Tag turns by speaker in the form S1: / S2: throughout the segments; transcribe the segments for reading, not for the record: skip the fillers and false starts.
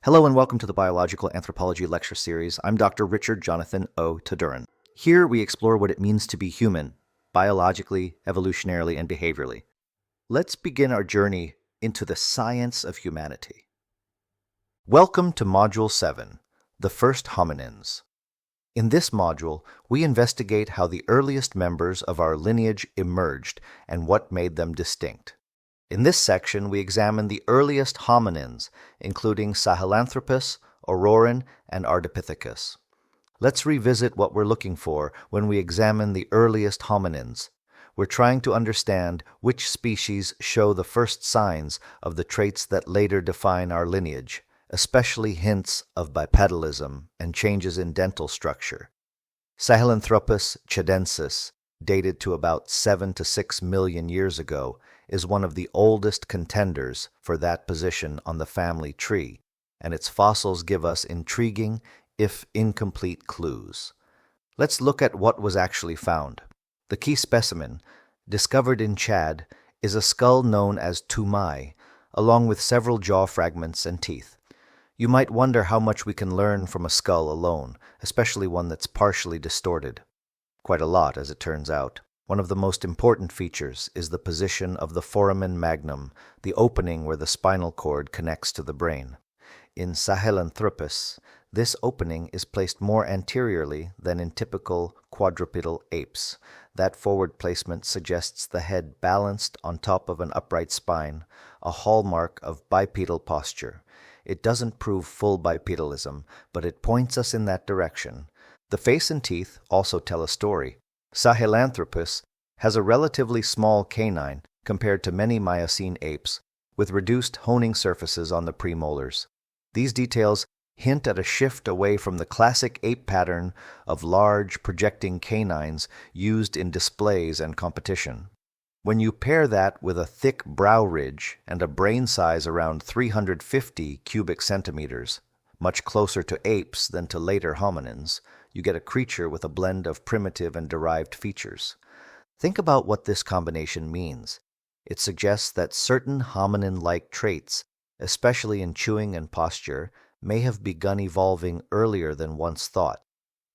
S1: Hello and welcome to the Biological Anthropology lecture series. I'm Dr. Richard Jonathan O. Tadurin. Here we explore what it means to be human, biologically, evolutionarily, and behaviorally. Let's begin our journey into the science of humanity. Welcome to Module 7, The First Hominins. In this module, we investigate how the earliest members of our lineage emerged and what made them distinct. In this section, we examine the earliest hominins, including Sahelanthropus, Orrorin, and Ardipithecus. Let's revisit what we're looking for when we examine the earliest hominins. We're trying to understand which species show the first signs of the traits that later define our lineage, especially hints of bipedalism and changes in dental structure. Sahelanthropus tchadensis, dated to about 7 to 6 million years ago, is one of the oldest contenders for that position on the family tree, and its fossils give us intriguing, if incomplete, clues. Let's look at what was actually found. The key specimen, discovered in Chad, is a skull known as tumai, along with several jaw fragments and teeth. You might wonder how much we can learn from a skull alone, especially one that's partially distorted. Quite a lot, as it turns out. One of the most important features is the position of the foramen magnum, the opening where the spinal cord connects to the brain. In Sahelanthropus, this opening is placed more anteriorly than in typical quadrupedal apes. That forward placement suggests the head balanced on top of an upright spine, a hallmark of bipedal posture. It doesn't prove full bipedalism, but it points us in that direction. The face and teeth also tell a story. Sahelanthropus has a relatively small canine compared to many Miocene apes, with reduced honing surfaces on the premolars. These details hint at a shift away from the classic ape pattern of large, projecting canines used in displays and competition. When you pair that with a thick brow ridge and a brain size around 350 cubic centimeters, much closer to apes than to later hominins, you get a creature with a blend of primitive and derived features. Think about what this combination means. It suggests that certain hominin-like traits, especially in chewing and posture, may have begun evolving earlier than once thought,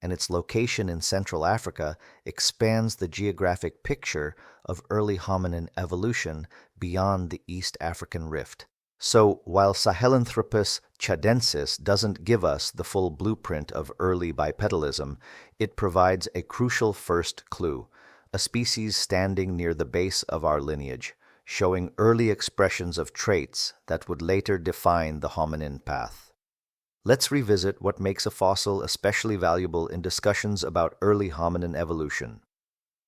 S1: and its location in Central Africa expands the geographic picture of early hominin evolution beyond the East African Rift. So, while Sahelanthropus tchadensis doesn't give us the full blueprint of early bipedalism, it provides a crucial first clue, a species standing near the base of our lineage, showing early expressions of traits that would later define the hominin path. Let's revisit what makes a fossil especially valuable in discussions about early hominin evolution.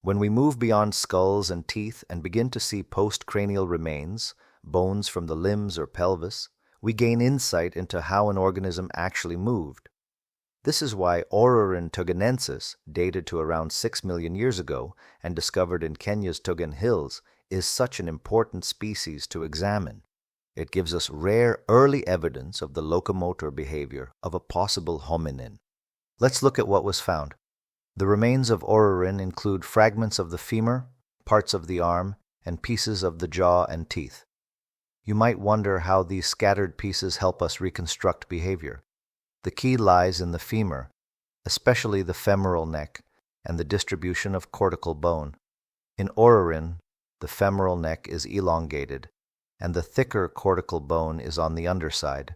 S1: When we move beyond skulls and teeth and begin to see postcranial remains, bones from the limbs or pelvis, we gain insight into how an organism actually moved. This is why Orrorin tugenensis, dated to around 6 million years ago and discovered in Kenya's Tugen Hills, is such an important species to examine. It gives us rare early evidence of the locomotor behavior of a possible hominin. Let's look at what was found. The remains of Orrorin include fragments of the femur, parts of the arm, and pieces of the jaw and teeth. You might wonder how these scattered pieces help us reconstruct behavior. The key lies in the femur, especially the femoral neck, and the distribution of cortical bone. In Orrorin, the femoral neck is elongated, and the thicker cortical bone is on the underside,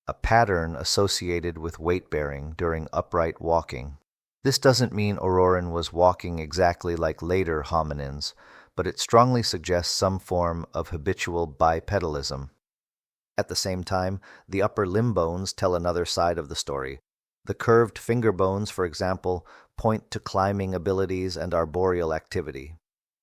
S1: a pattern associated with weight-bearing during upright walking. This doesn't mean Orrorin was walking exactly like later hominins, but it strongly suggests some form of habitual bipedalism. At the same time, the upper limb bones tell another side of the story. The curved finger bones, for example, point to climbing abilities and arboreal activity.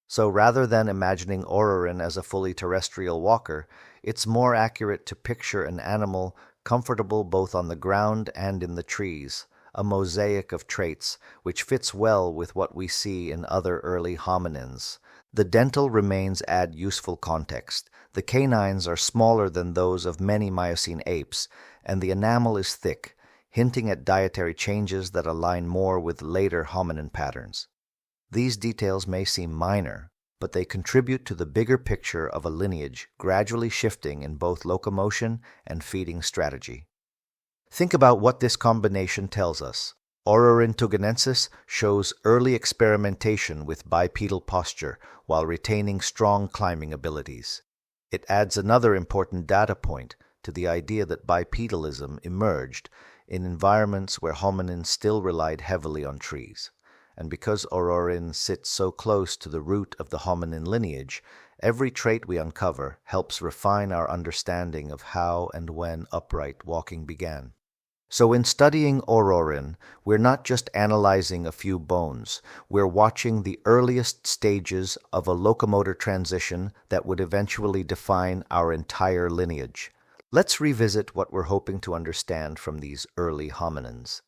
S1: So rather than imagining Orrorin as a fully terrestrial walker, it's more accurate to picture an animal comfortable both on the ground and in the trees, a mosaic of traits which fits well with what we see in other early hominins. The dental remains add useful context. The canines are smaller than those of many Miocene apes, and the enamel is thick, hinting at dietary changes that align more with later hominin patterns. These details may seem minor, but they contribute to the bigger picture of a lineage gradually shifting in both locomotion and feeding strategy. Think about what this combination tells us. Orrorin tugenensis shows early experimentation with bipedal posture while retaining strong climbing abilities. It adds another important data point to the idea that bipedalism emerged in environments where hominins still relied heavily on trees. And because Orrorin sits so close to the root of the hominin lineage, every trait we uncover helps refine our understanding of how and when upright walking began. So in studying Orrorin, we're not just analyzing a few bones, we're watching the earliest stages of a locomotor transition that would eventually define our entire lineage. Let's revisit what we're hoping to understand from these early hominins.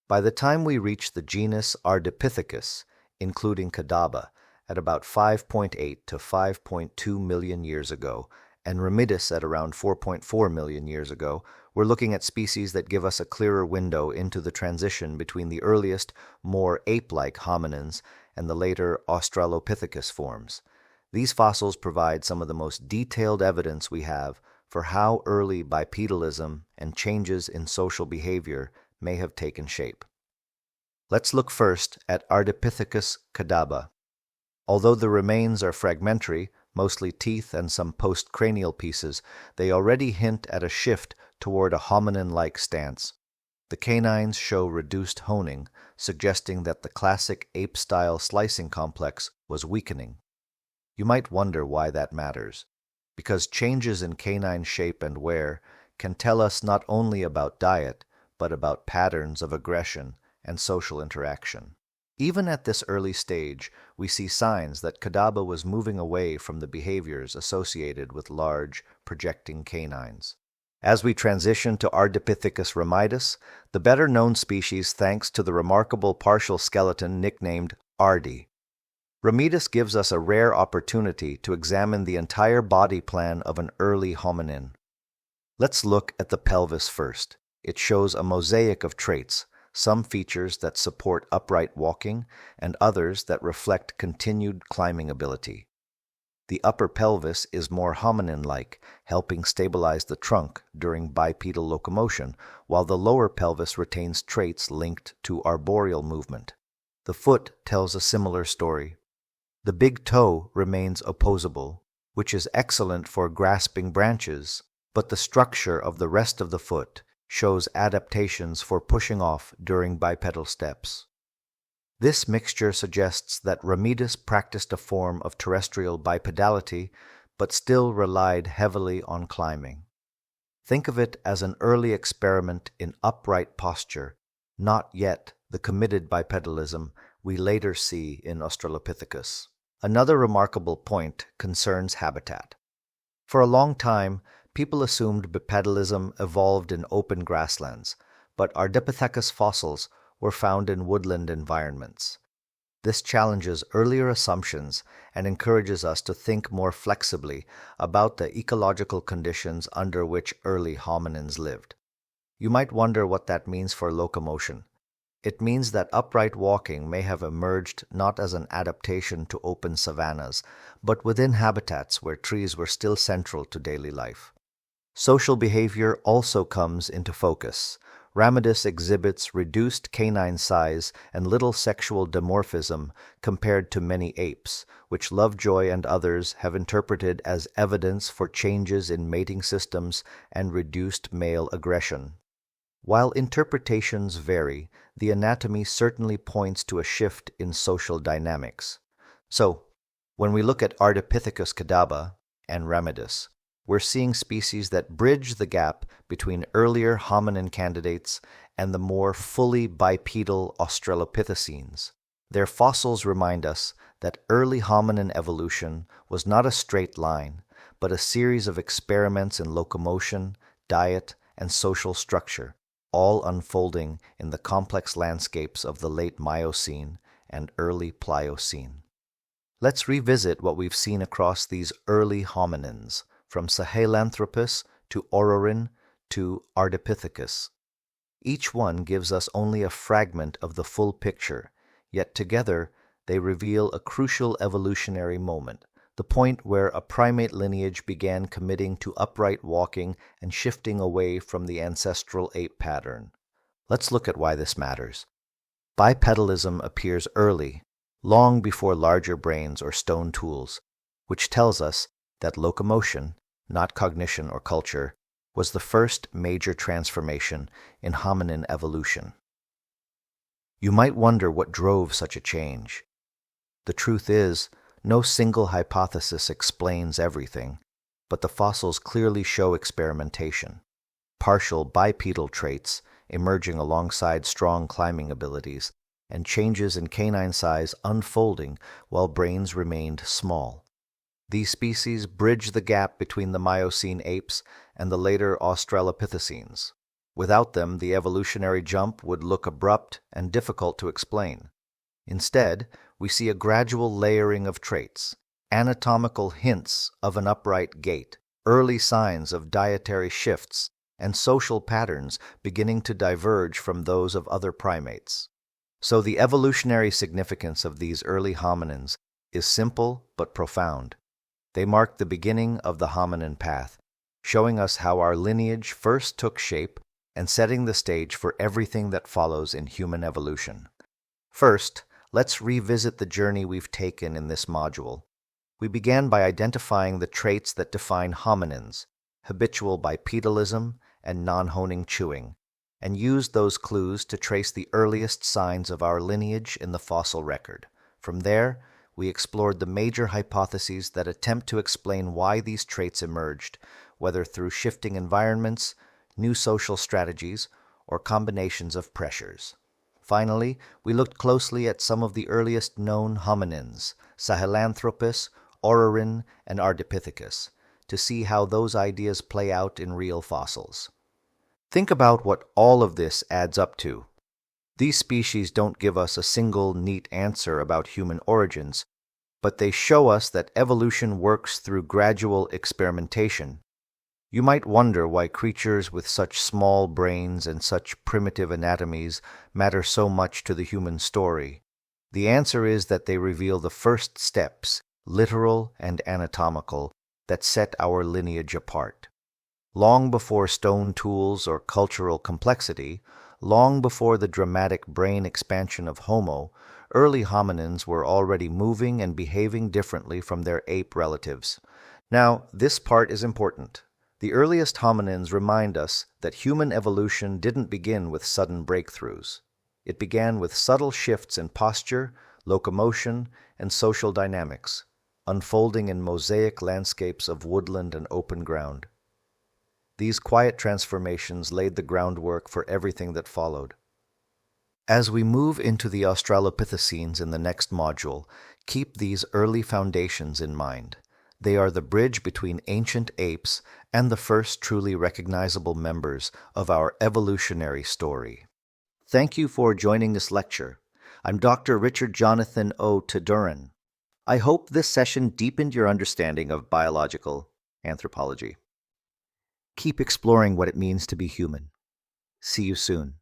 S1: By the time we reach the genus Ardipithecus, including kadabba, at about 5.8 to 5.2 million years ago, and ramidus at around 4.4 million years ago, we're looking at species that give us a clearer window into the transition between the earliest, more ape-like hominins and the later Australopithecus forms. These fossils provide some of the most detailed evidence we have for how early bipedalism and changes in social behavior may have taken shape. Let's look first at Ardipithecus kadabba. Although the remains are fragmentary, mostly teeth and some postcranial pieces, they already hint at a shift toward a hominin-like stance. The canines show reduced honing, suggesting that the classic ape-style slicing complex was weakening. You might wonder why that matters, because changes in canine shape and wear can tell us not only about diet, but about patterns of aggression and social interaction. Even at this early stage, we see signs that kadabba was moving away from the behaviors associated with large, projecting canines. As we transition to Ardipithecus ramidus, the better-known species thanks to the remarkable partial skeleton nicknamed Ardi. Ramidus gives us a rare opportunity to examine the entire body plan of an early hominin. Let's look at the pelvis first. It shows a mosaic of traits, some features that support upright walking and others that reflect continued climbing ability. The upper pelvis is more hominin-like, helping stabilize the trunk during bipedal locomotion, while the lower pelvis retains traits linked to arboreal movement. The foot tells a similar story. The big toe remains opposable, which is excellent for grasping branches, but the structure of the rest of the foot shows adaptations for pushing off during bipedal steps. This mixture suggests that ramidus practiced a form of terrestrial bipedality, but still relied heavily on climbing. Think of it as an early experiment in upright posture, not yet the committed bipedalism we later see in Australopithecus. Another remarkable point concerns habitat. For a long time, people assumed bipedalism evolved in open grasslands, but Ardipithecus fossils were found in woodland environments. This challenges earlier assumptions and encourages us to think more flexibly about the ecological conditions under which early hominins lived. You might wonder what that means for locomotion. It means that upright walking may have emerged not as an adaptation to open savannas, but within habitats where trees were still central to daily life. Social behavior also comes into focus. Ramidus exhibits reduced canine size and little sexual dimorphism compared to many apes, which Lovejoy and others have interpreted as evidence for changes in mating systems and reduced male aggression. While interpretations vary, the anatomy certainly points to a shift in social dynamics. So, when we look at Ardipithecus kadabba and ramidus, we're seeing species that bridge the gap between earlier hominin candidates and the more fully bipedal Australopithecines. Their fossils remind us that early hominin evolution was not a straight line, but a series of experiments in locomotion, diet, and social structure, all unfolding in the complex landscapes of the late Miocene and early Pliocene. Let's revisit what we've seen across these early hominins, from Sahelanthropus to Orrorin to Ardipithecus. Each one gives us only a fragment of the full picture, yet together they reveal a crucial evolutionary moment, the point where a primate lineage began committing to upright walking and shifting away from the ancestral ape pattern. Let's look at why this matters. Bipedalism appears early, long before larger brains or stone tools, which tells us that locomotion, not cognition or culture, was the first major transformation in hominin evolution. You might wonder what drove such a change. The truth is, no single hypothesis explains everything, but the fossils clearly show experimentation. Partial bipedal traits emerging alongside strong climbing abilities, and changes in canine size unfolding while brains remained small. These species bridge the gap between the Miocene apes and the later Australopithecines. Without them, the evolutionary jump would look abrupt and difficult to explain. Instead, we see a gradual layering of traits, anatomical hints of an upright gait, early signs of dietary shifts, and social patterns beginning to diverge from those of other primates. So the evolutionary significance of these early hominins is simple but profound. They mark the beginning of the hominin path, showing us how our lineage first took shape and setting the stage for everything that follows in human evolution. First, let's revisit the journey we've taken in this module. We began by identifying the traits that define hominins, habitual bipedalism and non-honing chewing, and used those clues to trace the earliest signs of our lineage in the fossil record. From there, we explored the major hypotheses that attempt to explain why these traits emerged, whether through shifting environments, new social strategies, or combinations of pressures. Finally, we looked closely at some of the earliest known hominins, Sahelanthropus, Orrorin, and Ardipithecus, to see how those ideas play out in real fossils. Think about what all of this adds up to. These species don't give us a single neat answer about human origins, but they show us that evolution works through gradual experimentation. You might wonder why creatures with such small brains and such primitive anatomies matter so much to the human story. The answer is that they reveal the first steps, literal and anatomical, that set our lineage apart. Long before stone tools or cultural complexity, long before the dramatic brain expansion of Homo, early hominins were already moving and behaving differently from their ape relatives. Now, this part is important. The earliest hominins remind us that human evolution didn't begin with sudden breakthroughs. It began with subtle shifts in posture, locomotion, and social dynamics, unfolding in mosaic landscapes of woodland and open ground. These quiet transformations laid the groundwork for everything that followed. As we move into the Australopithecines in the next module, keep these early foundations in mind. They are the bridge between ancient apes and the first truly recognizable members of our evolutionary story. Thank you for joining this lecture. I'm Dr. Richard Jonathan O. tchadensis. I hope this session deepened your understanding of biological anthropology. Keep exploring what it means to be human. See you soon.